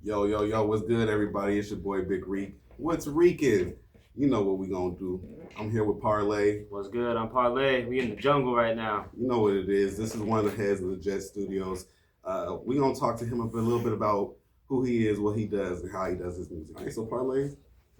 Yo, yo, yo, what's good, everybody? It's your boy, BigRiik. What's Riikin? You know what we gonna do. I'm here with Parlay. What's good? I'm Parlay. We in the jungle right now. You know what it is. This is one of the heads of the Jet Studios. We gonna talk to him a little bit about who he is, what he does, and how he does his music. Okay, so Parlay,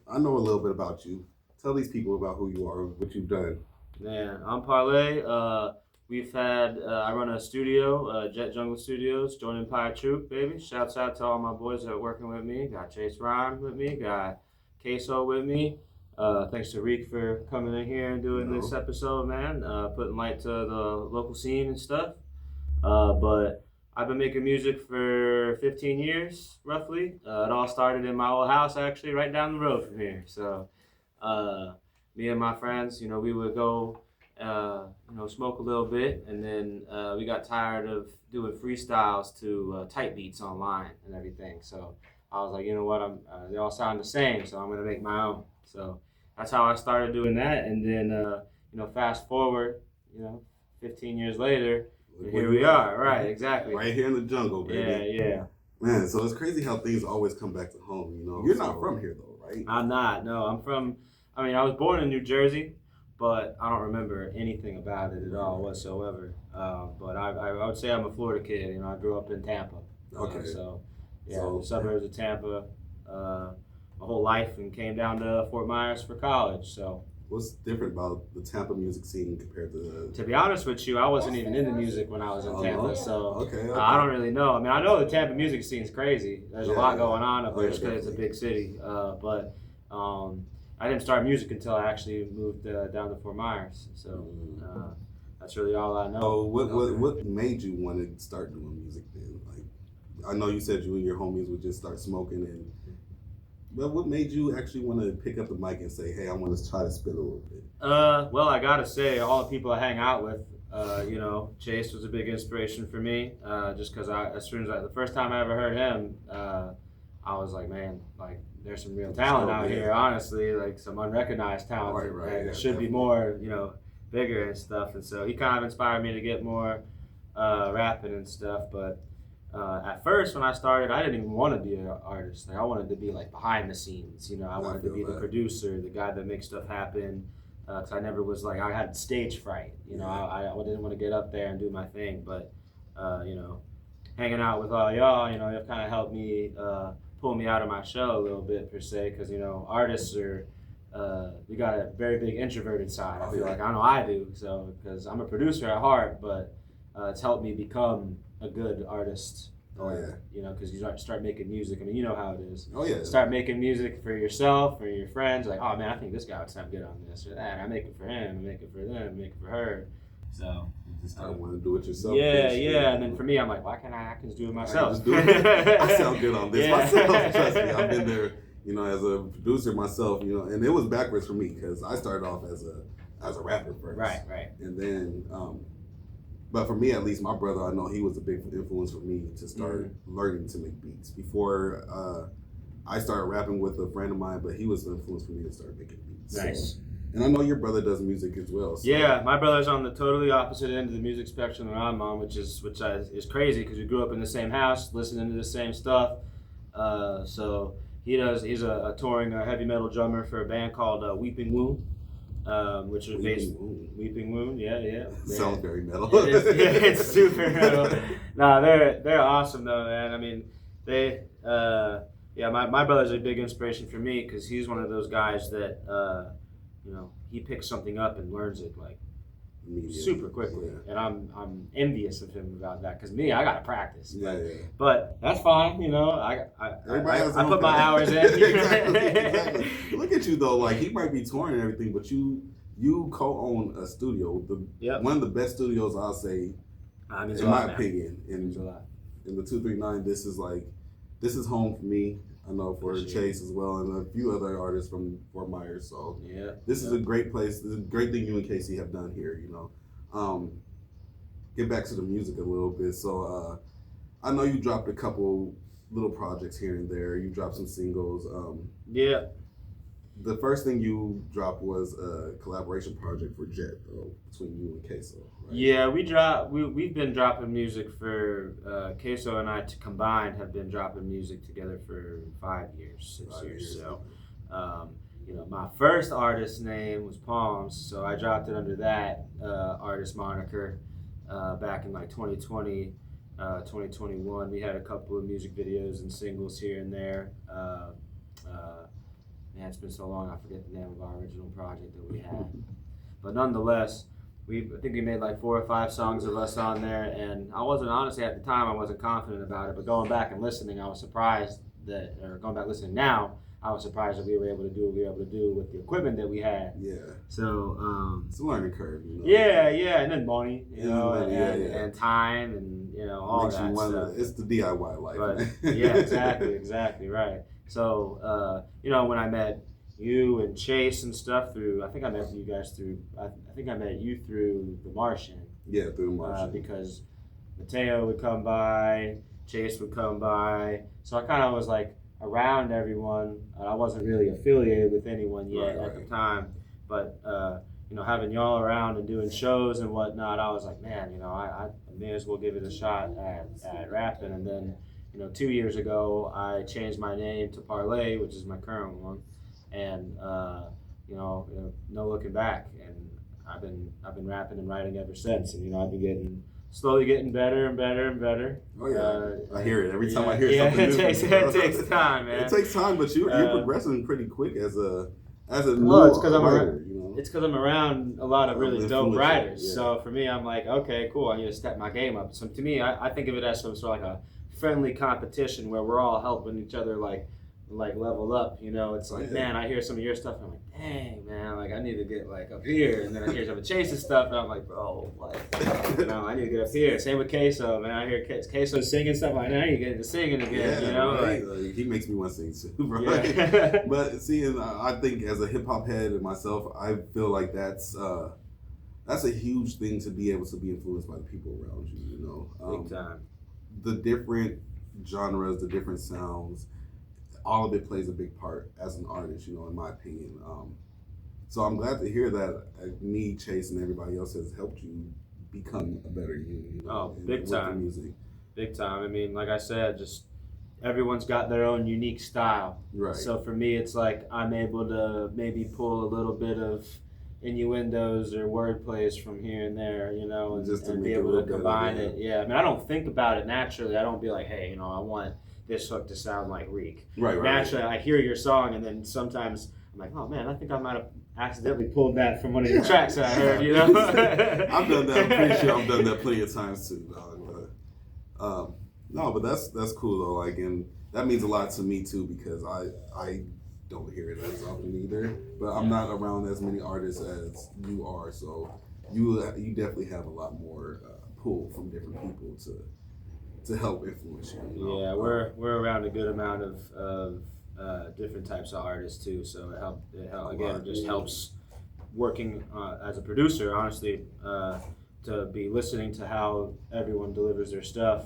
I know a little bit about you. Tell these people about who you are, what you've done. Man, I'm Parlay. I run a studio, Jet Jungle Studios, Joint Empire Troop, baby. Shouts out to all my boys that are working with me. Got Chase Rhyme with me, got Queso with me. Thanks to Riik for coming in here and doing this episode, man. Putting light to the local scene and stuff. But I've been making music for 15 years, roughly. It all started in my old house, actually, right down the road from here. So, me and my friends, we would go, smoke a little bit, and then we got tired of doing freestyles to type beats online and everything. So I was like, you know what, they all sound the same, so I'm gonna make my own. So that's how I started doing that, and then fast forward, 15 years later, here we are. Right, exactly. Right here in the jungle, baby. Yeah. Man, so it's crazy how things always come back to home, You're not from here, though, right? I'm not, no. I was born in New Jersey, but I don't remember anything about it at all whatsoever. But I would say I'm a Florida kid. I grew up in Tampa. Okay. So the suburbs of Tampa my whole life, and came down to Fort Myers for college. So what's different about the Tampa music scene compared to To be honest with you, I wasn't even into music when I was in Tampa, no? so Okay. I don't really know. I mean, I know the Tampa music scene's crazy. There's a lot going on up there just because it's a big city. But I didn't start music until I actually moved down to Fort Myers. So that's really all I know. So what made you want to start doing music then? Like, I know you said you and your homies would just start smoking, but what made you actually want to pick up the mic and say, hey, I want to try to spit a little bit? Well, I gotta say, all the people I hang out with, Chase was a big inspiration for me. Just because the first time I ever heard him, I was like, man, like there's some real talent out here. Honestly, like some unrecognized talent. Right. There should be more, bigger and stuff. And so he kind of inspired me to get more rapping and stuff. But at first, when I started, I didn't even want to be an artist. Like I wanted to be like behind the scenes. I wanted to be the producer, the guy that makes stuff happen. Because I never was like, I had stage fright. I didn't want to get up there and do my thing. But hanging out with all y'all, it kind of helped me pull me out of my shell a little bit per se. Because artists are we got a very big introverted side. I feel like I know I do. So because I'm a producer at heart, but it's helped me become a good artist. Because you start making music. I mean, you know how it is. Start making music for yourself, for your friends. Like, oh man, I think this guy would sound good on this or that. I make it for him. I make it for them. I make it for her. So you just don't want to do it yourself. Yeah. And then for me, I'm like, why can't I just do it myself? Just do it. I sound good on this myself. Trust me, I've been there. As a producer myself. And it was backwards for me because I started off as a rapper first. Right. And then. But for me, at least, my brother, I know he was a big influence for me to start learning to make beats. Before I started rapping with a friend of mine, but he was the influence for me to start making beats. Nice. So, and I know your brother does music as well. So. Yeah, my brother's on the totally opposite end of the music spectrum than I'm on, which is crazy because we grew up in the same house, listening to the same stuff. So he's a touring heavy metal drummer for a band called Weeping Wound. Which is based Weeping Wound, yeah. Sounds very metal. It's super metal. Nah, they're awesome though, man. I mean, my brother's a big inspiration for me because he's one of those guys that he picks something up and learns it like super quickly, and I'm envious of him about that because I gotta practice. But that's fine, I put my hours in. Exactly. Look at you though, like he might be touring and everything, but you co-own a studio, one of the best studios I'll say, in my opinion. In the 239, this is home for me. I know for Chase as well, and a few other artists from Fort Myers. So this is a great place. This is a great thing you and Casey have done here. Get back to the music a little bit. So I know you dropped a couple little projects here and there. You dropped some singles. The first thing you dropped was a collaboration project for Jet, though, between you and Queso. Right? Yeah, we've been dropping music for Queso and I combined have been dropping music together for 5 years, 6 years. So, my first artist name was Palms, so I dropped it under that artist moniker back in like 2020, 2021. We had a couple of music videos and singles here and there. Man, it's been so long, I forget the name of our original project that we had. But nonetheless, I think we made like 4 or 5 songs of us on there, and I wasn't, honestly, at the time, I wasn't confident about it, but going back and listening, I was surprised going back listening now, I was surprised that we were able to do what we were able to do with the equipment that we had. Yeah. So, it's a learning curve, Yeah, and then money, and time, and, all makes that stuff. It's the DIY life. But, yeah, exactly, right. So, when I met you and Chase and stuff through, I think I met you guys through, I think I met you through The Martian. Yeah, through The Martian. Because Mateo would come by, Chase would come by. So I kind of was like around everyone. I wasn't really affiliated with anyone yet at the time. But, having y'all around and doing shows and whatnot, I was like, man, I may as well give it a shot at rapping. And then, 2 years ago, I changed my name to Parlay, which is my current one, and no looking back. And I've been rapping and writing ever since. And I've been slowly getting better and better and better. Oh yeah, I hear it every time I hear something new. It takes time, man. It takes time, but you're progressing pretty quick as a new writer. It's because I'm around a lot of really dope writers. Yeah. So for me, I'm like, okay, cool. I need to step my game up. So to me, I think of it as some sort of like a friendly competition where we're all helping each other like level up. It's like, man, I hear some of your stuff and I'm like, dang, man, like I need to get like up here. And then I hear some of Chase's stuff and I'm like, bro, I need to get up here. Same with Queso, man. I hear Queso singing stuff like, now you're getting to singing again. Right. He makes me want to sing too, bro. Yeah. But seeing, I think as a hip hop head and myself, I feel like that's a huge thing to be able to be influenced by the people around you. Big time. The different genres, the different sounds, all of it plays a big part as an artist, in my opinion. So I'm glad to hear that me, Chase, and everybody else has helped you become a better you. Big time. Music. Big time. I mean, like I said, just everyone's got their own unique style. Right. So for me, it's like I'm able to maybe pull a little bit of innuendos or word plays from here and there, and be able to combine it. Yeah, I mean, I don't think about it naturally. I don't be like, hey, I want this hook to sound like Riik. Right. Naturally, I hear your song, and then sometimes I'm like, oh man, I think I might have accidentally pulled that from one of your tracks that I heard. I've done that. I'm pretty sure I've done that plenty of times too, dog. No, but that's cool though. Like, and that means a lot to me too because I don't hear it as often either. But I'm not around as many artists as you are, so you definitely have a lot more pull from different people to help influence you. Yeah, we're around a good amount of different types of artists too. So it just helps working as a producer. Honestly, to be listening to how everyone delivers their stuff,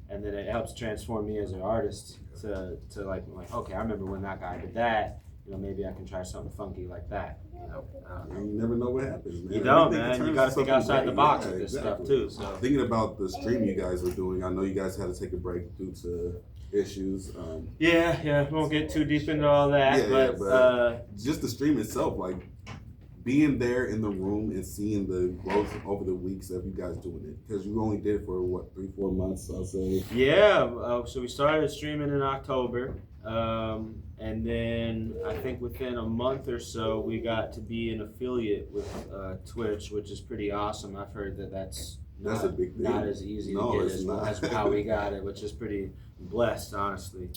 and then it helps transform me as an artist to like okay, I remember when that guy did that. Maybe I can try something funky like that. You never know what happens, man. You don't, man. You got to think outside the box with this stuff too. So thinking about the stream you guys are doing, I know you guys had to take a break due to issues. Yeah. We won't get too deep into all that, but just the stream itself, like being there in the room and seeing the growth over the weeks of you guys doing it, because you only did it for 3-4 months, I'll say. Yeah. So we started streaming in October. And then I think within a month or so, we got to be an affiliate with Twitch, which is pretty awesome. I've heard that's a big thing. Not as easy to get as how we got it, which is pretty blessed, honestly.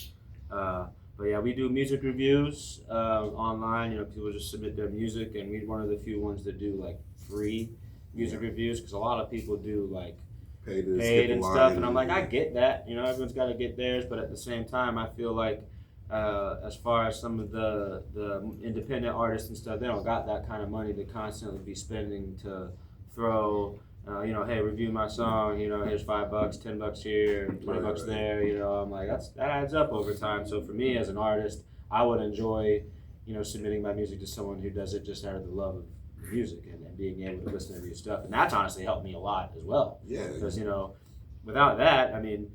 But yeah, we do music reviews online. People just submit their music, and we're one of the few ones that do like free music reviews, because a lot of people do like paid and stuff. And I'm like, I get that. Everyone's got to get theirs, but at the same time, I feel like as far as some of the independent artists and stuff, they don't got that kind of money to constantly be spending to throw, hey, review my song, here's $5, $10 here, $20 there, I'm like, that adds up over time. So for me as an artist, I would enjoy, submitting my music to someone who does it just out of the love of music and being able to listen to new stuff. And that's honestly helped me a lot as well. Yeah. Because, without that, I mean,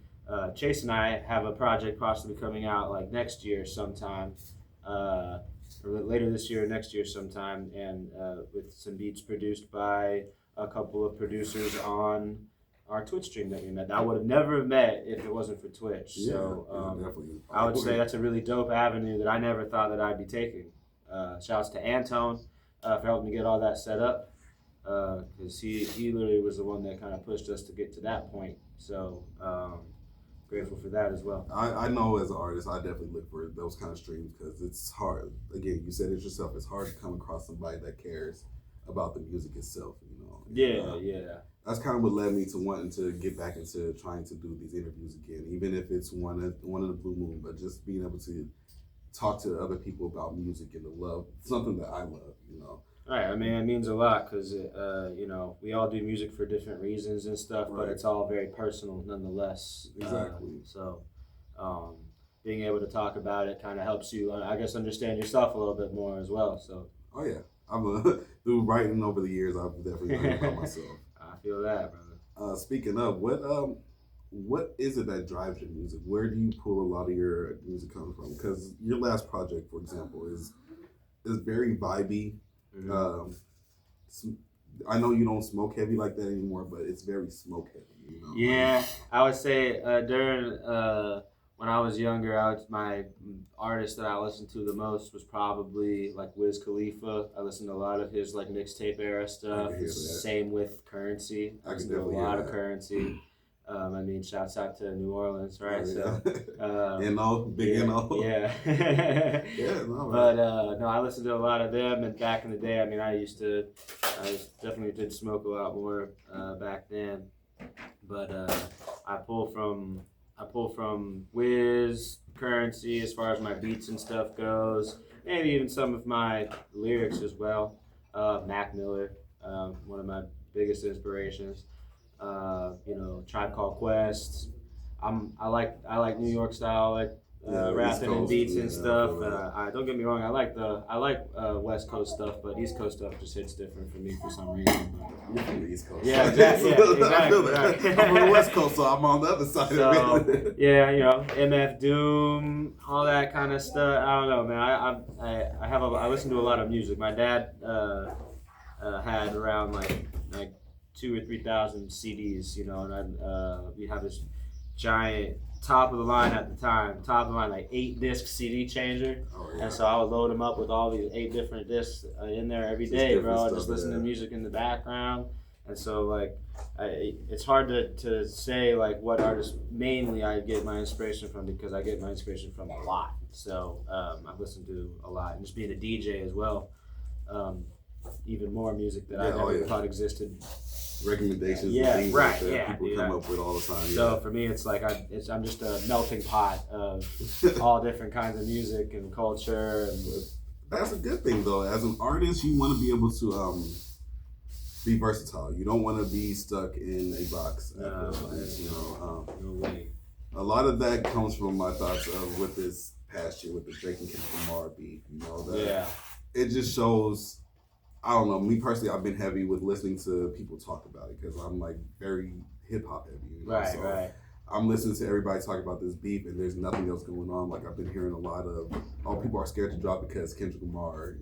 Chase and I have a project possibly coming out like next year sometime, or later this year or next year sometime, and with some beats produced by a couple of producers on our Twitch stream that we met. That I would have never met if it wasn't for Twitch. Yeah, so definitely. I would say that's a really dope avenue that I never thought that I'd be taking. Shouts to Antone for helping me get all that set up, because he literally was the one that kind of pushed us to get to that point. So grateful for that as well. I know as an artist, I definitely look for those kind of streams because it's hard. Again, you said it yourself. It's hard to come across somebody that cares about the music itself. Yeah. That's kind of what led me to wanting to get back into trying to do these interviews again, even if it's one in the blue moon, but just being able to talk to other people about music and the love, something that I love. Right. I mean, it means a lot because we all do music for different reasons and stuff, right. But it's all very personal nonetheless. Exactly. Being able to talk about it kind of helps you, I guess, understand yourself a little bit more as well. So. Oh yeah, through writing over the years, I've definitely learned about myself. I feel that, brother. Speaking of, what is it that drives your music? Where do you pull a lot of your music come from? Because your last project, for example, is very vibey. Mm-hmm. I know you don't smoke heavy like that anymore, but it's very smoke heavy. Yeah, I would say during when I was younger, my artist that I listened to the most was probably like Wiz Khalifa. I listened to a lot of his like mixtape era stuff. Same with Currency. I listened to a lot of Currency. Shouts out to New Orleans, right? Yeah. So, Big N.O. Yeah. Yeah, no, but I listened to a lot of them, and back in the day, I definitely did smoke a lot more back then. But I pull from Wiz, Currency as far as my beats and stuff goes. Maybe even some of my lyrics as well. Mac Miller, one of my biggest inspirations. Tribe Called Quest. I like New York style, like rapping and beats and stuff. I don't get me wrong, I like West Coast stuff, but East Coast stuff just hits different for me for some reason. You're from the East Coast. Yeah, exactly. I feel that. Right. I'm on the West Coast, so I'm on the other side of it. Yeah, MF Doom, all that kind of stuff. I don't know, man. I listen to a lot of music. My dad had around like 2,000 or 3,000 CDs, and we have this giant top of the line like 8-disc CD changer. Oh, yeah. And so I would load them up with all these 8 different discs in there every day, bro. Just listen to music in the background. And so it's hard to say like what artist mainly I get my inspiration from, because I get my inspiration from a lot. So I've listened to a lot, and just being a DJ as well. Even more music that I never thought existed. Recommendations, yeah, and things right, like that yeah, people come up with all the time. So for me, it's like I'm just a melting pot of all different kinds of music and culture. And that's a good thing, though. As an artist, you want to be able to be versatile. You don't want to be stuck in a box. No way. A lot of that comes from my thoughts of with this past year with the Drake and Kendrick Lamar beef. It just shows. I don't know. Me personally, I've been heavy with listening to people talk about it because I'm like very hip hop heavy. Right. I'm listening to everybody talk about this beef, and there's nothing else going on. Like I've been hearing a lot of, people are scared to drop because Kendrick Lamar.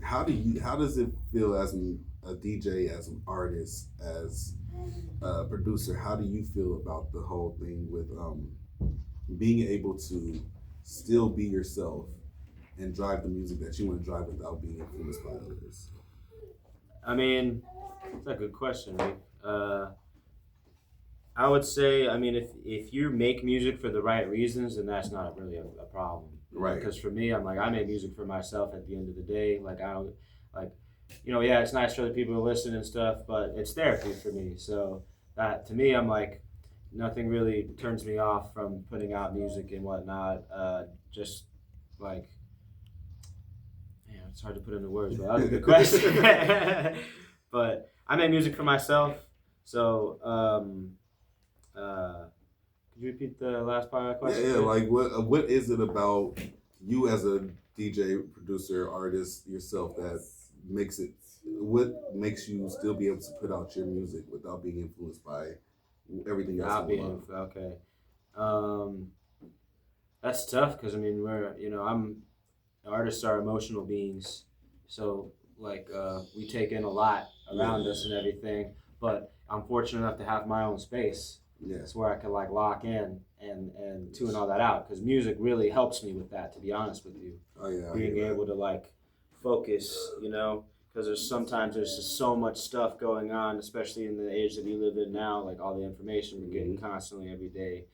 How does it feel as a DJ, as an artist, as a producer? How do you feel about the whole thing with being able to still be yourself and drive the music that you want to drive without being influenced by others? It's a good question, Rick. I would say, if you make music for the right reasons, then that's not really a problem. Right. Because for me, I make music for myself at the end of the day. It's nice for other people to listen and stuff, but it's therapy for me. So that, to me, I'm like, nothing really turns me off from putting out music and whatnot. It's hard to put into words, but that was a good question. But I make music for myself. So, could you repeat the last part of that question? Yeah. Like, what is it about you as a DJ, producer, artist yourself that makes it. What makes you still be able to put out your music without being influenced by everything else? Not being okay. That's tough because I mean artists are emotional beings, so like we take in a lot around us and everything. But I'm fortunate enough to have my own space. Yeah. It's where I can like lock in and tune all that out because music really helps me with that. To be honest with you, being able to like focus, because there's just so much stuff going on, especially in the age that we live in now. Like all the information we're getting constantly every day.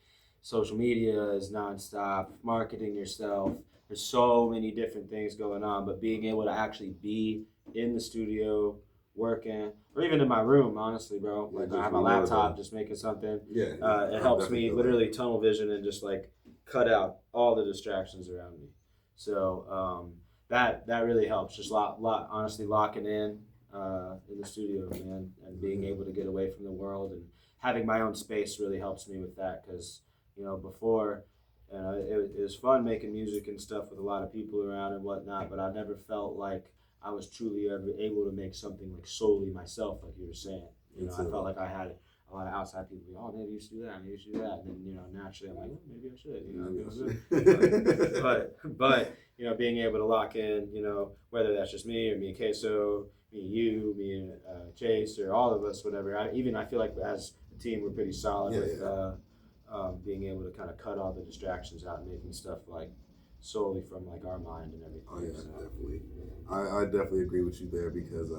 Social media is nonstop. Marketing yourself. There's so many different things going on, but being able to actually be in the studio working, or even in my room, honestly, bro. Like I have my laptop, just making something. Yeah, it helps me literally tunnel vision and just like cut out all the distractions around me. So that really helps. Just honestly locking in the studio, man, and being able to get away from the world and having my own space really helps me with that because before. It was fun making music and stuff with a lot of people around and whatnot, but I never felt like I was truly ever able to make something like solely myself, like you were saying. I felt like I had a lot of outside people go, oh, maybe you should do that, maybe you should do that. And then, naturally I'm like, oh, maybe I should. But being able to lock in, whether that's just me or me and Queso, me and you, me and Chase, or all of us, whatever. I feel like as a team, we're pretty solid with being able to kind of cut all the distractions out and making stuff like solely from like our mind and everything. Oh yeah, definitely. I definitely agree with you there because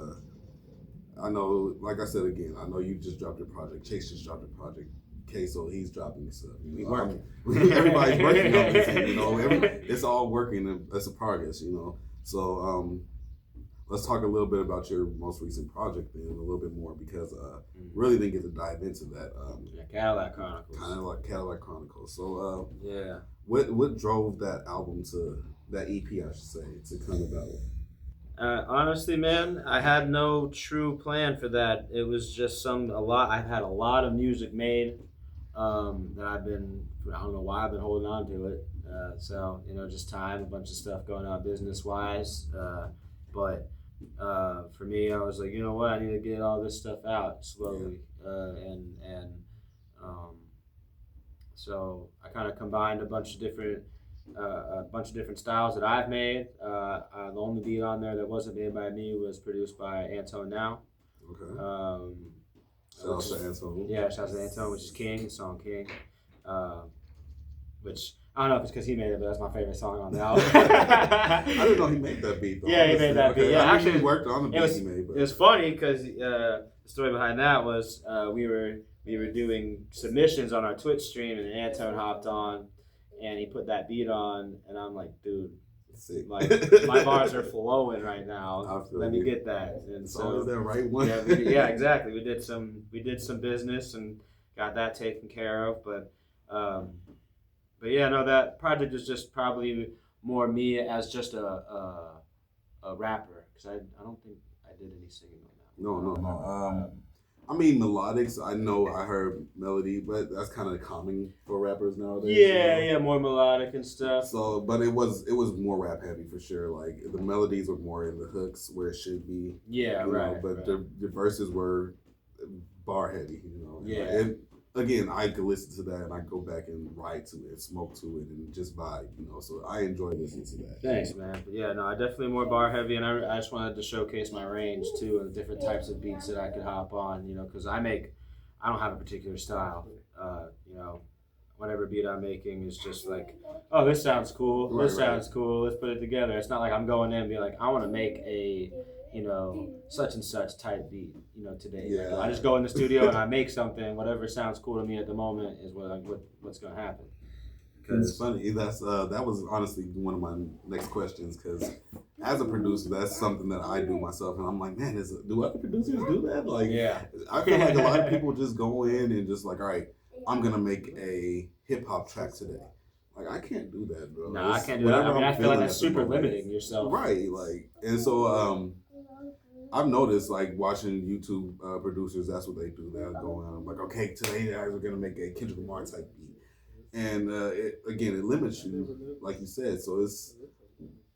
I know, like I said again, I know you just dropped your project. Chase just dropped a project. Queso, he's dropping stuff. Everybody's working on this. It's all working. It's a progress. So let's talk a little bit about your most recent project then, a little bit more because really didn't get to dive into that. Cadillac Chronicles. Kind of like Cadillac Chronicles. So yeah. What drove that album that EP, I should say, to come about? Honestly, man, I had no true plan for that. It was just I've had a lot of music made that I don't know why I've been holding on to it. So just time, a bunch of stuff going on business wise. But for me, I was like, you know what, I need to get all this stuff out slowly, so I kind of combined a bunch of different styles that I've made. The only beat on there that wasn't made by me was produced by Antone Now. Okay. Shout out to Antone. Yeah, shout out to Antone, which is King, the song King, which I don't know if it's because he made it, but that's my favorite song on the album. I didn't know he made that beat, though. Yeah, he made that beat. Yeah, actually, he worked on the beat he made. But. It was funny because the story behind that was we were doing submissions on our Twitch stream, and Antone hopped on, and he put that beat on, and I'm like, dude, like my bars are flowing right now. Let me get that. And so is that right one? Yeah, exactly. We did some business and got that taken care of, but yeah, no, that project is just probably more me as just a rapper because I don't think I did any singing on that. No. I mean melodics. I know I heard melody, but that's kind of common for rappers nowadays. Yeah, more melodic and stuff. So, but it was more rap heavy for sure. Like the melodies were more in the hooks where it should be. Yeah, right. But the verses were bar heavy. Yeah. And again, I could listen to that and I go back and ride to it, smoke to it, and just vibe. So I enjoy listening to that. Thanks, man. But yeah, no, I definitely more bar heavy, and I just wanted to showcase my range too, and the different types of beats that I could hop on. Because I don't have a particular style. Whatever beat I'm making is just like, oh, this sounds cool. This sounds cool. Let's put it together. It's not like I'm going in and being like, I want to make a such and such type beat, today. Yeah. Like, I just go in the studio and I make something. Whatever sounds cool to me at the moment is what's going to happen. It's funny. That was honestly one of my next questions because as a producer, that's something that I do myself, and I'm like, man, do other producers do that? Like, yeah. I feel like a lot of people just go in and just like, all right, I'm gonna make a hip hop track today. Like, I can't do that, bro. No, I can't do that. I feel like that's super limiting yourself. Right, and so I've noticed, like, watching YouTube producers, that's what they do. They'll go in, I'm like, okay, today we're gonna make a Kendrick Lamar type beat. And it limits you, like you said. So it's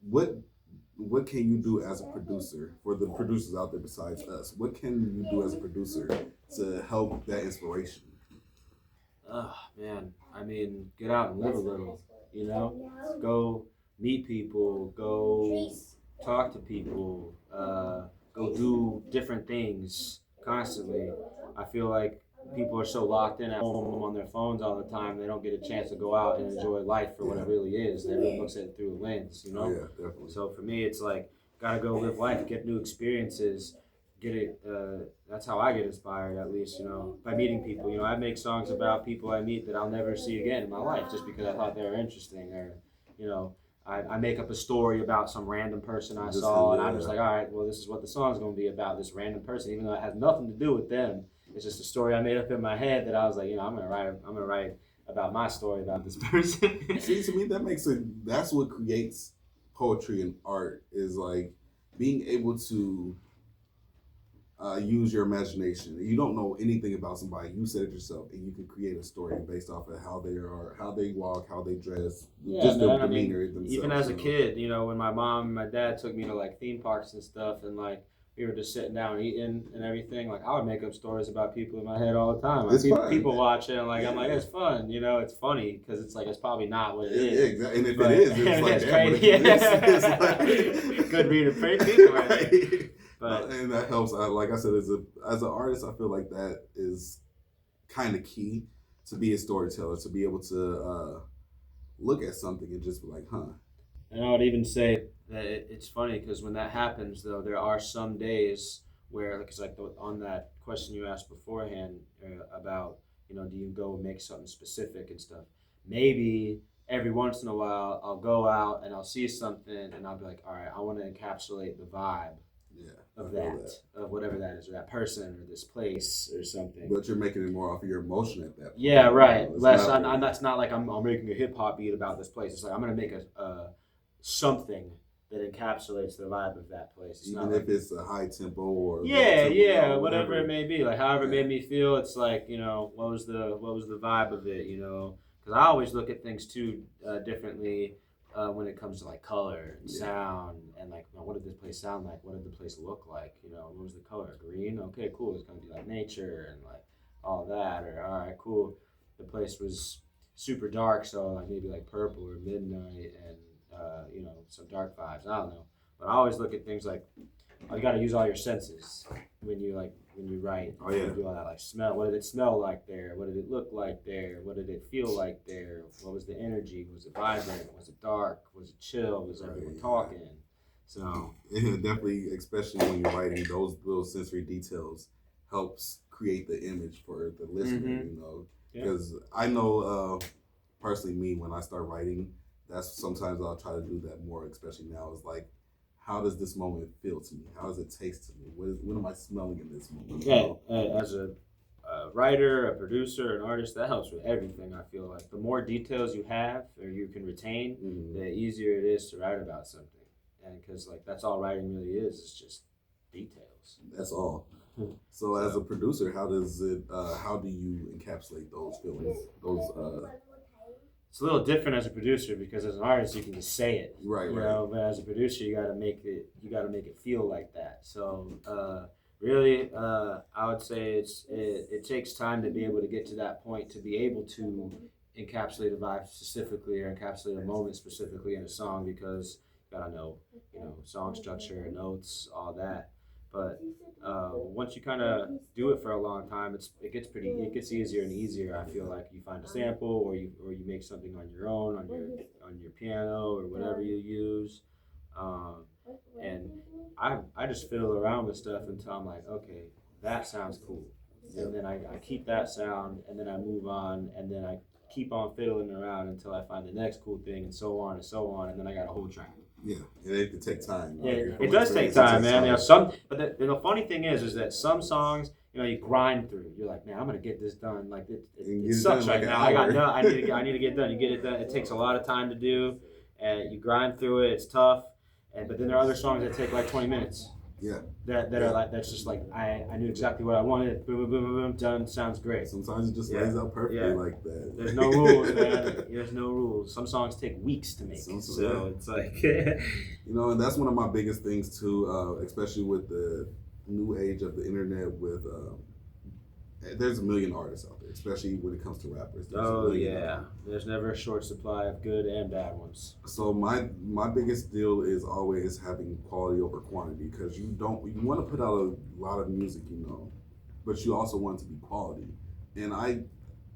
what can you do as a producer for the producers out there besides us? What can you do as a producer to help that inspiration? Oh man, I mean, get out and live a little. You know, go meet people, go talk to people, go do different things constantly. I feel like people are so locked in at home on their phones all the time, they don't get a chance to go out and enjoy life for what it really is. Everyone looks at it through a lens, you know? Oh, yeah, definitely. So for me, it's like, gotta go live life, get new experiences, get it. That's how I get inspired, at least, you know, by meeting people. You know, I make songs about people I meet that I'll never see again in my life just because I thought they were interesting, or, you know, I make up a story about some random person I saw, and I'm just like, all right, well, this is what the song's going to be about, this random person, even though it has nothing to do with them. It's just a story I made up in my head that I was like, you know, I'm gonna write about my story about this person. See, to me, that's what creates poetry and art, is like being able to use your imagination. You don't know anything about somebody. You said it yourself, and you can create a story based off of how they are, how they walk, how they dress, just their demeanor themselves. Even as a kid, you know, when my mom and my dad took me to like theme parks and stuff, and like we were just sitting down eating and everything, like I would make up stories about people in my head all the time. Like, people watching, like I'm like, it's fun, you know, it's funny because it's like it's probably not what it is. Yeah, exactly. And if it is, it's like crazy. It's like good read to pray people. Right? But and that helps. Like I said, as an artist, I feel like that is kind of key to be a storyteller, to be able to look at something and just be like, huh. And I would even say that it's funny because when that happens, though, there are some days where, because like on that question you asked beforehand about, you know, do you go and make something specific and stuff? Maybe every once in a while I'll go out and I'll see something and I'll be like, all right, I want to encapsulate the vibe. Of of whatever that is, or that person, or this place, or something. But you're making it more off of your emotion at that point. Yeah, right. That's not like I'm making a hip hop beat about this place. It's like I'm gonna make a something that encapsulates the vibe of that place. It's even if it's a high tempo or whatever it may be. Like however it made me feel. It's like, you know, what was the vibe of it, you know? Because I always look at things too differently. When it comes to like color and sound and like, you know, what did this place sound like? What did the place look like? You know, what was the color? Green? Okay, cool. It's gonna be like nature and like all that. Or all right, cool. The place was super dark, so like maybe like purple or midnight and you know, some dark vibes. I don't know, but I always look at things like, oh, you got to use all your senses when you write. Oh yeah. You do all that, like smell. What did it smell like there? What did it look like there? What did it feel like there? What was the energy? Was it vibrant? Was it dark? Was it chill? Was everyone talking? So yeah, definitely, especially when you're writing, those little sensory details helps create the image for the listener. You know, because I know personally, me, when I start writing, that's sometimes I'll try to do that more, especially now. Is like, how does this moment feel to me? How does it taste to me? What am I smelling in this moment? Yeah, as a writer, a producer, an artist, that helps with everything. I feel like the more details you have or you can retain, the easier it is to write about something. And because like that's all writing really is, it's just details. That's all. So as a producer, how do you encapsulate those feelings? It's a little different as a producer because as an artist you can just say it, right? You know, but as a producer you got to make it feel like that. So really, I would say it takes time to be able to get to that point, to be able to encapsulate a vibe specifically or encapsulate a moment specifically in a song, because you gotta know, you know, song structure, notes, all that. But once you kind of do it for a long time, it gets easier and easier. I feel like you find a sample, or you make something on your own, on your piano or whatever you use, and I just fiddle around with stuff until I'm like, okay, that sounds cool, and then I keep that sound, and then I move on, and then I keep on fiddling around until I find the next cool thing, and so on, and then I got a whole track. Yeah, it can take time. Yeah, it does take time, man. You know, but the funny thing is that some songs, you know, you grind through. You're like, man, I'm gonna get this done. Like it sucks right now. I need to get done. You get it done. It takes a lot of time to do, and you grind through it. It's tough, but then there are other songs that take like 20 minutes. that are like that's just like I knew exactly what I wanted. Boom, boom, boom, boom, boom, done. Sounds great. Sometimes it just lays out perfectly like that. There's no rules, man. There's no rules. Some songs take weeks to make, so it's like and that's one of my biggest things too, especially with the new age of the internet. With there's a million artists out there, especially when it comes to rappers. There's never a short supply of good and bad ones. So my biggest deal is always having quality over quantity, because you want to put out a lot of music, but you also want it to be quality. And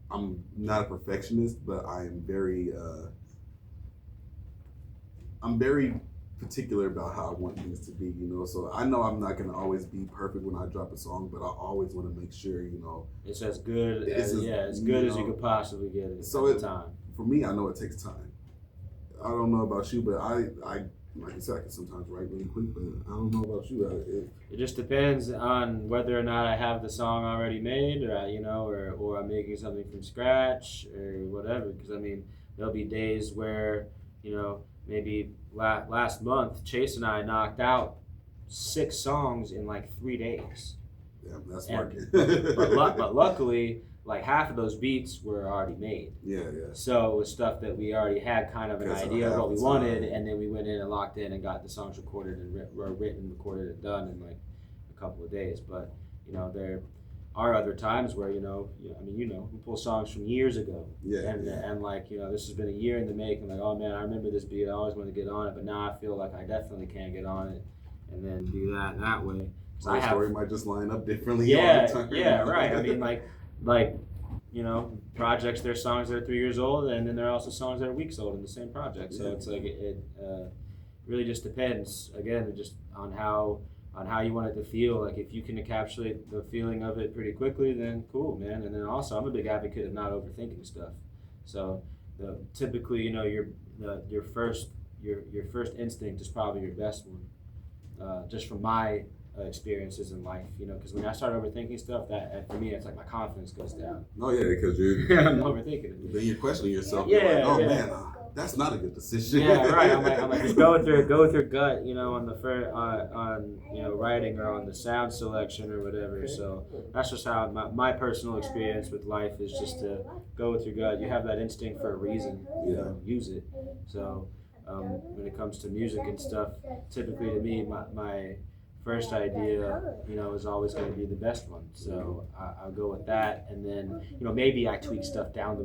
I'm not a perfectionist, but I am very particular about how I want things to be, So I know I'm not gonna always be perfect when I drop a song, but I always want to make sure, it's as good as you could possibly get it at the time. For me, I know it takes time. I don't know about you, but I like I said, I can sometimes write really quick, but I don't know about you. It just depends on whether or not I have the song already made, or I'm making something from scratch or whatever. Because there'll be days where maybe last month Chase and I knocked out 6 songs in like 3 days. Yeah, that's working. but luckily, like half of those beats were already made. Yeah. So it was stuff that we already had kind of an idea of what we wanted, and then we went in and locked in and got the songs recorded and written, recorded, and done in like a couple of days. But there are other times where we pull songs from years ago. And like this has been a year in the making. Like, oh man, I remember this beat. I always wanted to get on it, but now I feel like I definitely can get on it, and then do that way. So the story might just line up differently. Yeah, all the time. Yeah, right. Like projects, there's songs that are 3 years old, and then there are also songs that are weeks old in the same project. So it's like it really just depends. Again, just on how you want it to feel. Like if you can encapsulate the feeling of it pretty quickly, then cool, man. And then also, I'm a big advocate of not overthinking stuff. So typically, your first instinct is probably your best one. Just from my experiences in life, because when I start overthinking stuff, that for me, it's like my confidence goes down. Oh yeah, because you're I'm overthinking it. Then you're questioning yourself. Yeah, you're like, man, that's not a good decision. Yeah, right. I'm like just go with your gut, on the on writing or on the sound selection or whatever. So that's just how my personal experience with life is, just to go with your gut. You have that instinct for a reason. Use it. So when it comes to music and stuff, typically to me, my first idea, is always going to be the best one. So I'll go with that, and then maybe I tweak stuff down the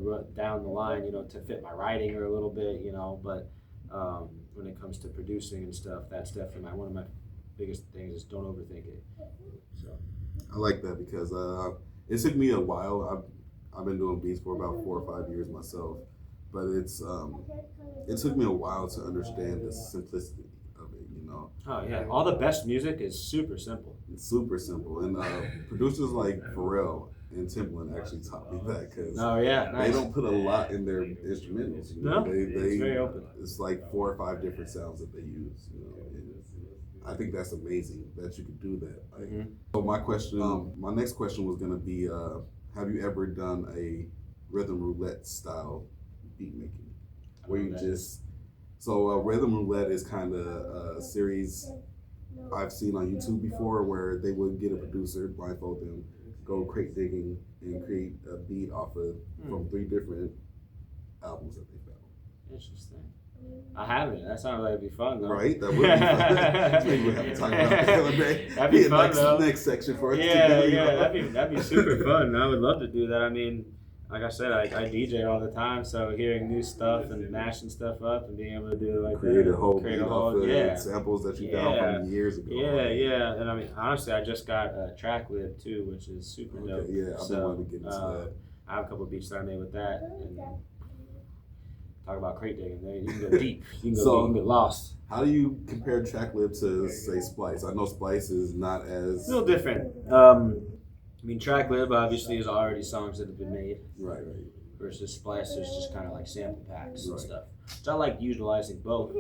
line, to fit my writing or a little bit, But when it comes to producing and stuff, that's definitely one of my biggest things is don't overthink it. So I like that, because it took me a while. I've been doing beats for about 4 or 5 years myself, but it took me a while to understand the simplicity. Oh yeah, all the best music is super simple. It's super simple, and producers like Pharrell and Timbaland actually taught me that, because they don't put a lot in their instrumentals. No, it's very open. It's like 4 or 5 different sounds that they use. And I think that's amazing that you could do that. So my next question was gonna be, have you ever done a rhythm roulette style beat making, where you just So Rhythm Roulette is kind of a series I've seen on YouTube before, where they would get a producer, blindfold them, go crate digging, and create a beat off of from 3 different albums that they found. Interesting. I haven't. That sounds like it'd be fun, though. Right? That would be fun. Maybe we'll have to talk about that one day. That'd be fun, though. Next section for us to do. Yeah, that'd be super fun. I would love to do that. Like I said, I DJ all the time, so hearing new stuff and mashing stuff up and being able to do like create a whole samples that you got from years ago. Yeah. And honestly, I just got a track lib too, which is super dope. Yeah, I've been wanting to get into that. I have a couple of beats that I made with that, and talk about crate digging. You can go deep. You can get lost. How do you compare track lib to, say, Splice? I know Splice is not as... a little different. Track lib obviously is already songs that have been made. Right. Versus Splice is just kind of like sample packs and stuff. So I like utilizing both.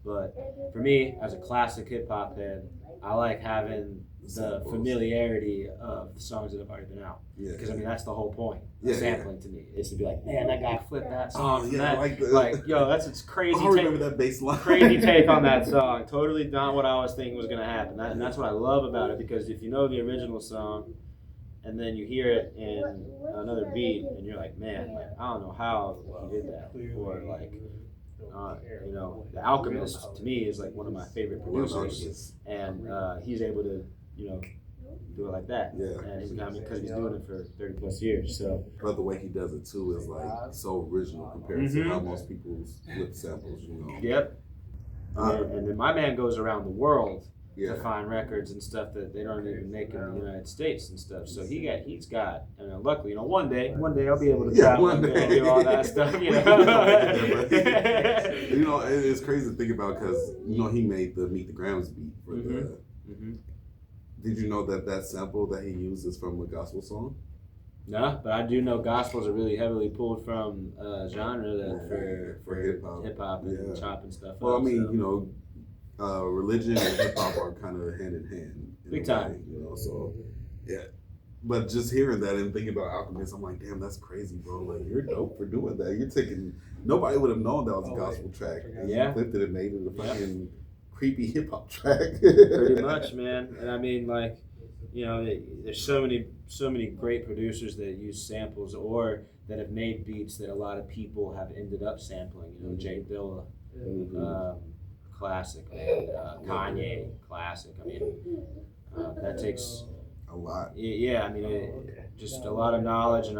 But for me, as a classic hip hop head, I like having the familiarity of the songs that have already been out. Because I mean that's the whole point of sampling to me, is to be like, man, that guy flipped that song from that. Like, yo, that's its crazy. I remember that bass line. Crazy take on that song. Totally not what I was thinking was gonna happen. And that's what I love about it, because if you know the original song, and then you hear it in another beat, and you're like, man, like I don't know how he did that, or like. You know, The Alchemist to me is like one of my favorite producers, and he's able to, you know, do it like that. And he's because he's doing it for 30 plus years. So, but the way he does it too is like so original compared to how most people flip samples. You know. Yep. And then my man goes around the world to find records and stuff that they don't even make in the United States and stuff. So he's got, and luckily, you know, one day I'll be able to travel and do all that stuff. You know, you know, it's crazy to think about because you know he made the Meet the Grams beat for the. Did you know that sample that he used is from a gospel song? No, but I do know gospels are really heavily pulled from genre that for hip hop and chop and stuff. Well, I mean, you know. Religion and hip hop are kind of hand in hand. Big time. Way, you know, so yeah. But just hearing that and thinking about Alchemist, I'm like, damn, that's crazy, bro. Like, you're dope for doing that. You're taking, nobody would have known that was a gospel track. And you flipped it and made it a fucking creepy hip hop track. Pretty much, man. And I mean, like, you know, there's so many great producers that use samples or that have made beats that a lot of people have ended up sampling. You know, Jay Dilla. Classic, man. Kanye, classic. I mean, that takes a lot. Yeah, I mean, just a lot of knowledge and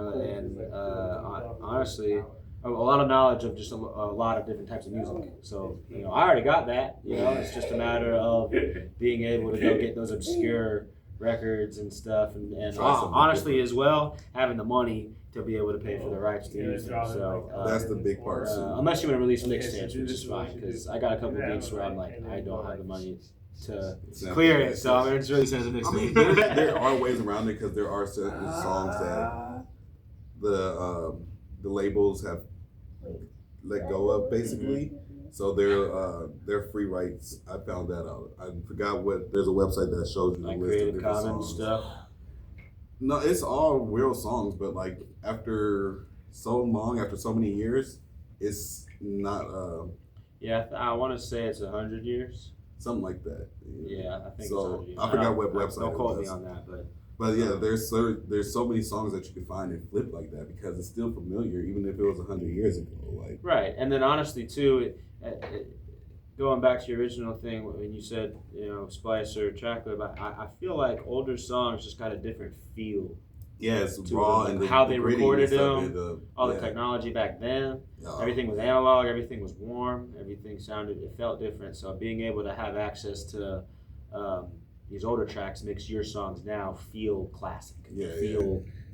honestly, a lot of knowledge of just a lot of different types of music. So, you know, I already got that. You know, it's just a matter of being able to go get those obscure records and stuff, and honestly, as well, having the money to be able to pay for the rights to use them. So that's the big part. Unless you want to release mixtapes, which is fine, because I got a couple of beats where I'm like, I don't have the money to clear it, so I'm just really sending a mixtape. I mean, there are ways around it because there are certain songs that the labels have let go of, basically. So they're free rights. I found that out. I forgot what. There's a website that shows you the like list of Creative different Commons songs. stuff. No, it's all real songs, but like after so long, after so many years, it's not. Yeah, I want to say it's 100 years. Something like that. Yeah, I think so. It's 100 years. I forgot what website. Don't quote me on that, but. But yeah, there's so many songs that you can find and flip like that because it's still familiar, even if it was 100 years ago. Like right, and then honestly too, going back to your original thing when you said Spice or chocolate, but I feel like older songs just got a different feel. Yeah, it's raw them. and Like how they recorded them, all the technology back then. Everything was analog, everything was warm, everything it felt different. So being able to have access to these older tracks makes your songs now feel classic.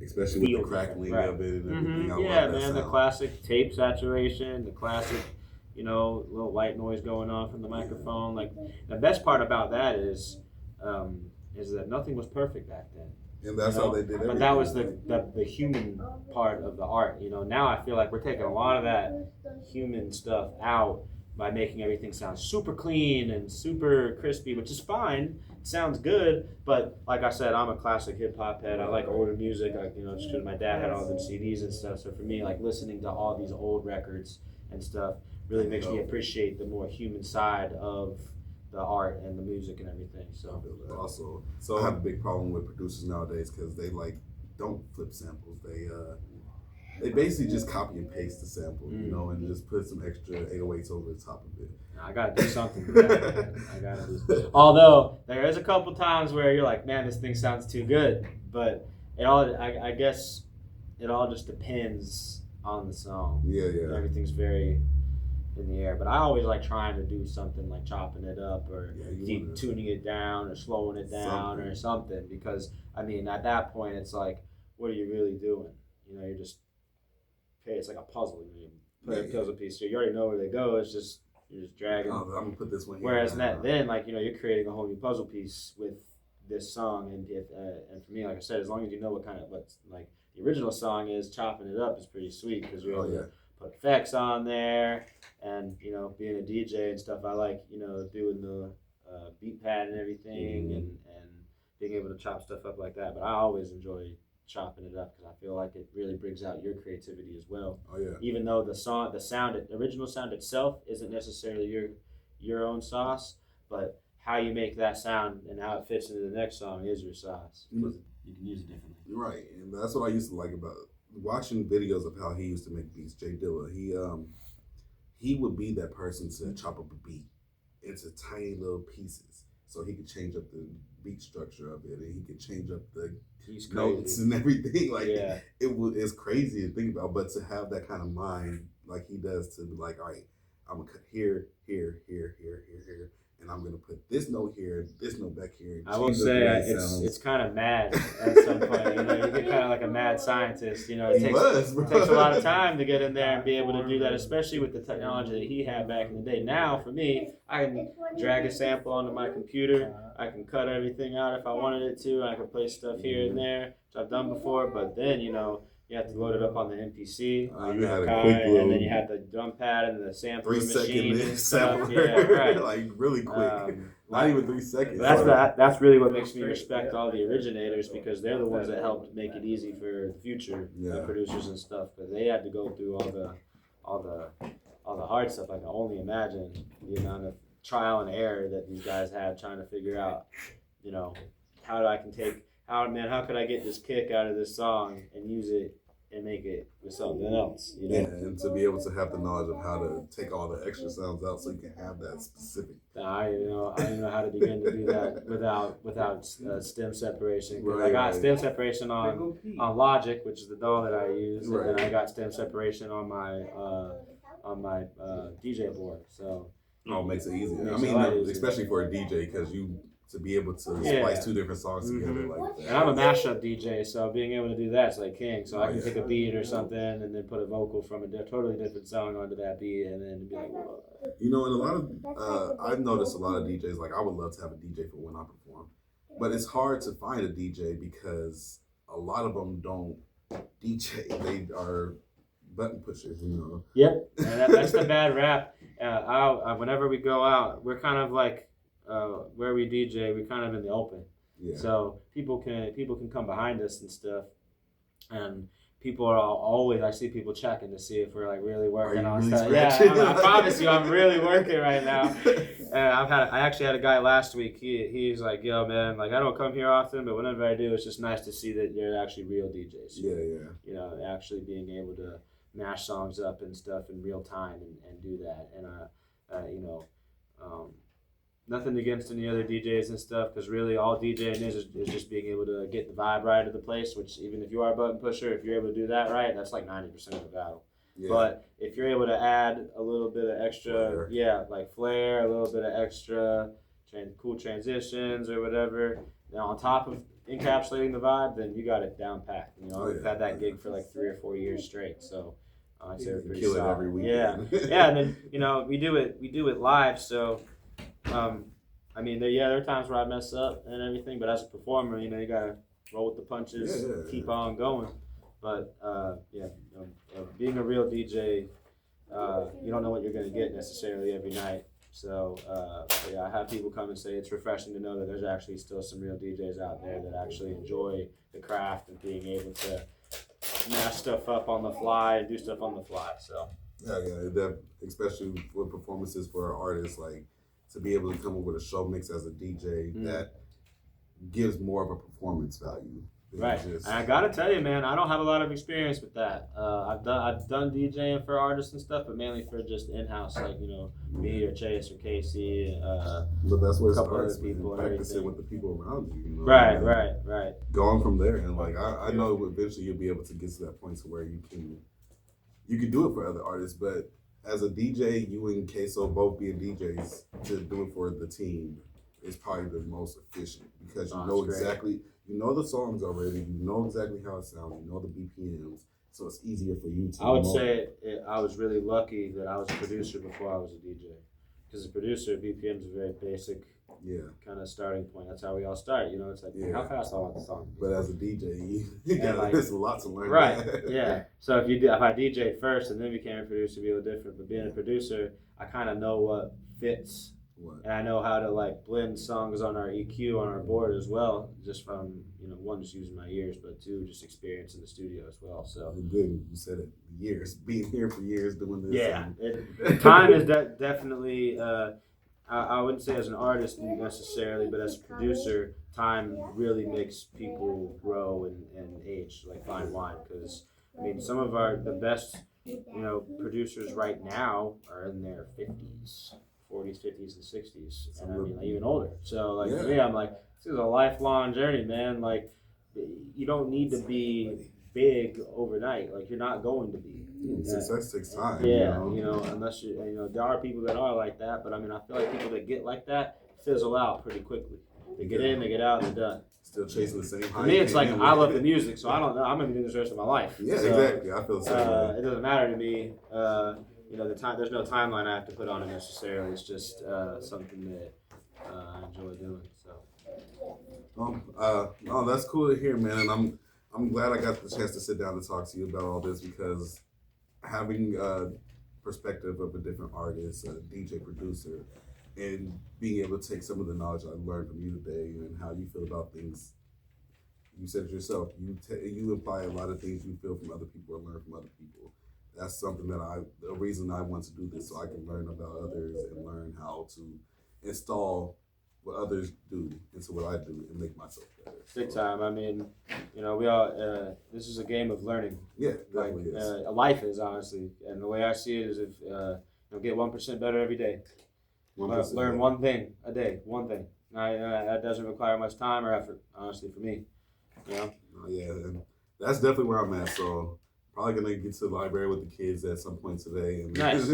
Especially with the crackling of it and everything. Yeah, man, the classic tape saturation, the classic, little white noise going on from the microphone. Like the best part about that is that nothing was perfect back then. And that's how they did everything. But that was the human part of the art. Now I feel like we're taking a lot of that human stuff out by making everything sound super clean and super crispy, which is fine. It sounds good, but like I said, I'm a classic hip hop head. I like older music, just because my dad had all them CDs and stuff. So for me, like listening to all these old records and stuff really makes me appreciate the more human side of the art and the music and everything. So also, I have a big problem with producers nowadays because they don't flip samples. They basically just copy and paste the sample, and just put some extra 808s over the top of it. I gotta do something with that. I gotta do something. Although there is a couple times where you're like, man, this thing sounds too good. But I guess it all just depends on the song. Yeah. Everything's very in the air. But I always like trying to do something like chopping it up or tuning it down or slowing it down or something. Because at that point it's like, what are you really doing? You're just it's like a puzzle. You play a puzzle piece, so you already know where they go. It's just you're just dragging. I'm gonna put this one here. Whereas then, you're creating a whole new puzzle piece with this song, and for me, like I said, as long as you know what the original song is, chopping it up is pretty sweet because you're able to put effects on there And being a DJ and stuff, I like doing the beat pad and everything, and being able to chop stuff up like that. But I always enjoy chopping it up because I feel like it really brings out your creativity as well. Oh yeah. Even though the original sound itself isn't necessarily your own sauce, but how you make that sound and how it fits into the next song is your sauce. Because you can use it differently. Right, and that's what I used to like about watching videos of how he used to make beats. Jay Dilla, he would be that person to chop up a beat into tiny little pieces, so he could change up the beat structure of it, and he could change up the notes and everything. Like it's crazy to think about, but to have that kind of mind like he does, to be like, all right, I'm gonna cut here, and I'm gonna put this note here, this note back here. I will say it's kind of mad at some point. You get kind of like a mad scientist. It takes a lot of time to get in there and be able to do that, especially with the technology that he had back in the day. Now, for me, I can drag a sample onto my computer. I can cut everything out if I wanted it to. I can play stuff here and there, which I've done before. But then, you have to load it up on the MPC, you had a quick and then you had the drum pad and the sampling machine and stuff. Yeah, right. Like really quick. Not even 3 seconds. That's really what makes me respect all the originators, because they're the ones that helped make it easy for the future producers and stuff. Because they had to go through all the hard stuff. I can only imagine the amount of trial and error that these guys had trying to figure out, how could I get this kick out of this song and use it and make it with something else, Yeah, and to be able to have the knowledge of how to take all the extra sounds out so you can have that specific. I don't know how to begin to do that without stem separation. I got stem separation on Logic, which is the DAW that I use, and then I got stem separation on my DJ board. So it makes it easier. Especially for a DJ, because to be able to splice two different songs together like that. And I'm a mashup DJ, so being able to do that's like king. So I can take a beat or something and then put a vocal from a totally different song onto that beat, and then be like, whoa. And a lot of, I've noticed a lot of DJs, like I would love to have a DJ for when I perform, but it's hard to find a DJ because a lot of them don't DJ. They are button pushers, Yep, and that's the bad rap. Whenever we go out, we're kind of like, where we DJ, we're kind of in the open. Yeah. So people can come behind us and stuff, and people are always, I see people checking to see if we're like really working on stuff. I promise you, I'm really working right now. And I actually had a guy last week. He's like, yo man, like I don't come here often, but whenever I do, it's just nice to see that you're actually real DJs. Yeah. Actually being able to mash songs up and stuff in real time and do that. And nothing against any other DJs and stuff, because really all DJing is just being able to get the vibe right of the place, which even if you are a button pusher, if you're able to do that right, that's like 90% of the battle. Yeah. But if you're able to add a little bit of extra, like flair, a little bit of extra cool transitions or whatever, on top of encapsulating the vibe, then you got it down packed. We've had that gig for like 3 or 4 years straight, so I'd say we're pretty kill solid. It every week. Yeah, and then we do it live, so. There are times where I mess up and everything, but as a performer, you gotta roll with the punches, keep on going. But being a real DJ, you don't know what you're gonna get necessarily every night. So I have people come and say it's refreshing to know that there's actually still some real DJs out there that actually enjoy the craft and being able to mash stuff up on the fly and do stuff on the fly. So that especially with performances for artists, like. To be able to come up with a show mix as a DJ that gives more of a performance value. Right. And I gotta tell you, man, I don't have a lot of experience with that. I've done DJing for artists and stuff, but mainly for just in-house, like me or Chase or Casey, but that's where a couple other people, practicing with the people around you. Right. Going from there, and like I know eventually you'll be able to get to that point to where you can do it for other artists, but. As a DJ, you and Queso both being DJs to do it for the team is probably the most efficient, because you know exactly, the songs already, you know exactly how it sounds, you know the BPMs, so it's easier for you to. I would say I was really lucky that I was a producer before I was a DJ, because the producer, BPM is a very basic kind of starting point. That's how we all start. You know, it's like, how fast I want the song. But as a DJ, there's a lot to learn. Right, yeah. So if I DJ first and then became a producer, it'd be a little different. But being a producer, I kind of know what fits. And I know how to like blend songs on our EQ on our board as well, just from one, just using my ears, but two, just experience in the studio as well. So good, you said it. Years, being here for years doing this. Yeah, time is definitely. I wouldn't say as an artist necessarily, but as a producer, time really makes people grow and age like fine wine. Because I mean, some of the best producers right now are in their 50s. 40s, 50s, and 60s, and I mean like, even older. So like for me, I'm like, this is a lifelong journey, man. Like you don't need to be big overnight. Like you're not going to be. Success takes time. Yeah, unless there are people that are like that, but I mean I feel like people that get like that fizzle out pretty quickly. They get in, they get out, and they're done. Still chasing the same high. For me, it's like I love the music, so I don't know. I'm gonna be doing this the rest of my life. Yeah, so, exactly. I feel the same way. It doesn't matter to me. The time. There's no timeline I have to put on it necessarily. It's just something that I enjoy doing. So. No, that's cool to hear, man. And I'm glad I got the chance to sit down and talk to you about all this because having a perspective of a different artist, a DJ producer, and being able to take some of the knowledge I learned from you today and how you feel about things. You said it yourself. You imply a lot of things you feel from other people or learn from other people. That's something that the reason I want to do this, so I can learn about others and learn how to install what others do into what I do and make myself better. Big time. I mean, we all, this is a game of learning. Yeah, definitely is. Life is, honestly. And the way I see it is if, get 1% better every day. Learn one thing a day, one thing. That doesn't require much time or effort, honestly, for me. Yeah, and that's definitely where I'm at, so... Probably gonna get to the library with the kids at some point today and nice.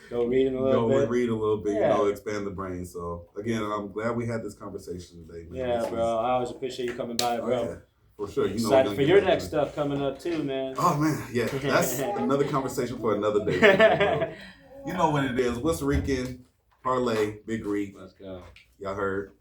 Go reading a little bit. Go read a little bit, expand the brain. So again, I'm glad we had this conversation today, man. Yeah, bro. I always appreciate you coming by, bro. Yeah, for sure. Excited for your next stuff coming up too, man. Oh man, yeah. That's another conversation for another day. Bro. You know what it is. What's Riikin? Parlay, BigRiik. Let's go. Y'all heard.